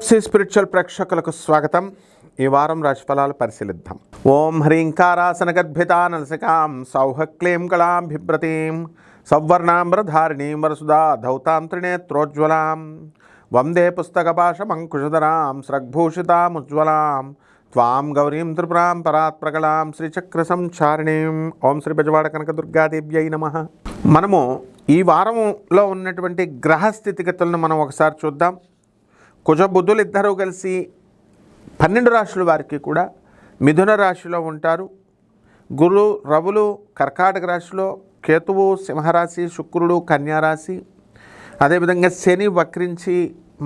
NFC spiritual ప్రేక్షకులకు స్వాగతం. ఈ వారం రాశిఫలాలు పరిశీలిద్దాం. ఓం హ్రీంకారాసన గర్భితానలసికాం సౌహక్లీం కళాం బిభ్రతీం సౌవర్ణాంబరధారిణీం వరసుదా ధౌతాం త్రినేత్రోజ్వలాం వందే పుస్తకపాశమంకుశధరాం స్రగ్భూషితాముజ్వలాం త్వాం గౌరీం త్రిపురాం పరాత్ప్రకళాం శ్రీచక్ర సంచారిణీం. ఓం శ్రీ బెజవాడ కనకదుర్గాదేవ్యై నమః. మనము ఈ వారంలో ఉన్నటువంటి గ్రహ స్థితిగతులను మనం ఒకసారి చూద్దాం. కుజ బుధులు ఇద్దరూ కలిసి 12 రాశుల వారికి కూడా మిథున రాశిలో ఉంటారు. గురు రవులు కర్కాటక రాశిలో, కేతువు సింహరాశి, శుక్రుడు కన్యారాశి, అదేవిధంగా శని వక్రించి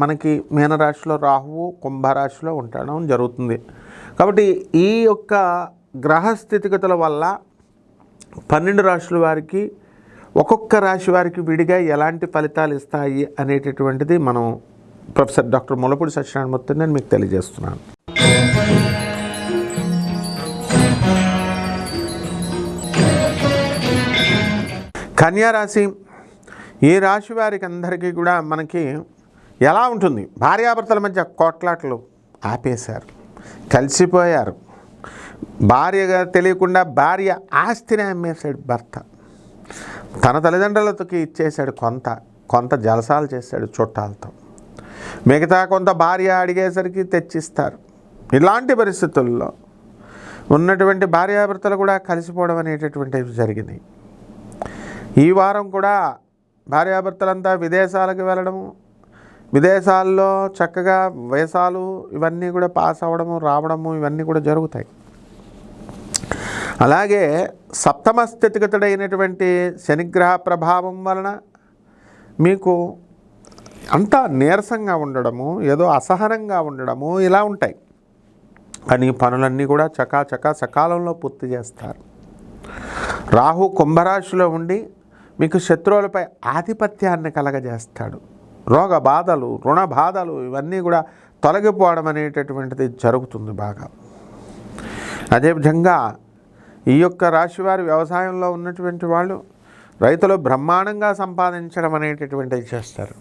మనకి మీనరాశిలో, రాహువు కుంభరాశిలో ఉండడం జరుగుతుంది. కాబట్టి ఈ యొక్క గ్రహ స్థితిగతుల వల్ల 12 రాశుల వారికి ఒక్కొక్క రాశి వారికి విడిగా ఎలాంటి ఫలితాలు ఇస్తాయి అనేటటువంటిది మనం ప్రొఫెసర్ డాక్టర్ ముల్లపూడి సత్యనారాయణమూర్తి నేను మీకు తెలియజేస్తున్నాను. కన్యారాశి, ఈ రాశి వారికి అందరికీ కూడా మనకి ఎలా ఉంటుంది? భార్యాభర్తల మధ్య కోట్లాట్లు ఆపేశారు, కలిసిపోయారు. భార్యగా తెలియకుండా భార్య ఆస్తిని అమ్మేశాడు భర్త. తన తల్లిదండ్రులకి ఇచ్చేశాడు, కొంత జలసాలు చేశాడు చుట్టాలతో, మిగతా కొంత భార్య అడిగేసరికి తెచ్చిస్తారు. ఇలాంటి పరిస్థితుల్లో ఉన్నటువంటి భార్యాభర్తలు కూడా కలిసిపోవడం అనేటటువంటివి జరిగినాయి. ఈ వారం కూడా భార్యాభర్తలంతా విదేశాలకు వెళ్ళడము, విదేశాల్లో చక్కగా వేసాలు ఇవన్నీ కూడా పాస్ అవ్వడము, రావడము ఇవన్నీ కూడా జరుగుతాయి. అలాగే సప్తమ స్థితిగతుడైనటువంటి శనిగ్రహ ప్రభావం వలన మీకు అంతా నీరసంగా ఉండడము, ఏదో అసహనంగా ఉండడము ఇలా ఉంటాయి. కానీ పనులన్నీ కూడా చకాచకా సకాలంలో పూర్తి చేస్తారు. రాహు కుంభరాశిలో ఉండి మీకు శత్రువులపై ఆధిపత్యాన్ని కలగజేస్తాడు. రోగ బాధలు, రుణ బాధలు ఇవన్నీ కూడా తొలగిపోవడం అనేటటువంటిది జరుగుతుంది బాగా. అదేవిధంగా ఈ యొక్క రాశివారి వ్యవసాయంలో ఉన్నటువంటి వాళ్ళు, రైతులు బ్రహ్మాండంగా సంపాదించడం అనేటటువంటిది చేస్తారు.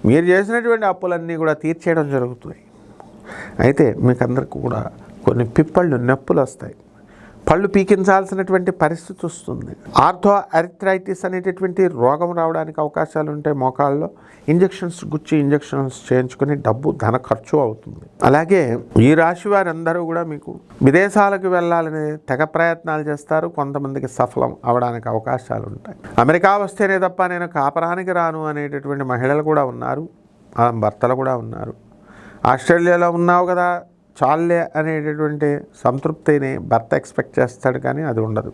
మీరు చేసినటువంటి అప్పులన్నీ కూడా తీర్చేయడం జరుగుతుంది. అయితే మీకు అందరికీ కూడా కొన్ని పిప్పళ్ళు నొప్పులు వస్తాయి, పళ్ళు పీకించాల్సినటువంటి పరిస్థితి వస్తుంది. ఆర్థో అరిథ్రైటిస్ అనేటటువంటి రోగం రావడానికి అవకాశాలు ఉంటాయి. మోకాళ్ళలో ఇంజెక్షన్స్ చేయించుకొని ధన ఖర్చు అవుతుంది. అలాగే ఈ రాశి వారందరూ కూడా మీకు విదేశాలకు వెళ్ళాలని తెగ ప్రయత్నాలు చేస్తారు. కొంతమందికి సఫలం అవడానికి అవకాశాలు ఉంటాయి. అమెరికా వస్తేనే తప్ప నేను కాపరానికి రాను అనేటటువంటి మహిళలు కూడా ఉన్నారు, భర్తలు కూడా ఉన్నారు. ఆస్ట్రేలియాలో ఉన్నావు కదా చాలే అనేటటువంటి సంతృప్తిని భర్త ఎక్స్పెక్ట్ చేస్తాడు, కానీ అది ఉండదు.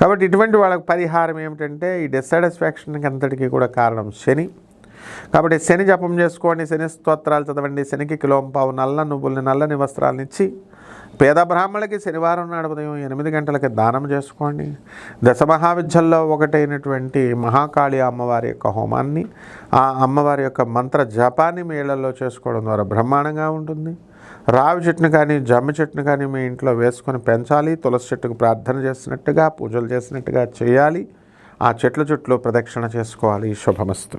కాబట్టి ఇటువంటి వాళ్ళకి పరిహారం ఏమిటంటే, ఈ డిస్సాటిస్ఫాక్షన్కి అంతటికీ కూడా కారణం శని. కాబట్టి శని జపం చేసుకోండి, శని స్తోత్రాలు చదవండి, శనికి కిలోంపావు నల్ల నువ్వుల్ని, నల్లని వస్త్రాలను ఇచ్చి పేద బ్రాహ్మణులకి శనివారం నాడు ఉదయం 8 గంటలకి దానం చేసుకోండి. దశమహావిద్యల్లో ఒకటైనటువంటి మహాకాళి అమ్మవారి యొక్క హోమాన్ని, ఆ అమ్మవారి యొక్క మంత్ర జపాన్ని మీ ఇళ్లలో చేసుకోవడం ద్వారా బ్రహ్మాండంగా ఉంటుంది. రావి చెట్టును కానీ జమ్మి చెట్టును కానీ మీ ఇంట్లో వేసుకొని పెంచాలి. తులసి చెట్టుకు ప్రార్థన చేసినట్టుగా, పూజలు చేసినట్టుగా చేయాలి. ఆ చెట్ల చుట్టూ ప్రదక్షిణ చేసుకోవాలి. శుభమస్తు.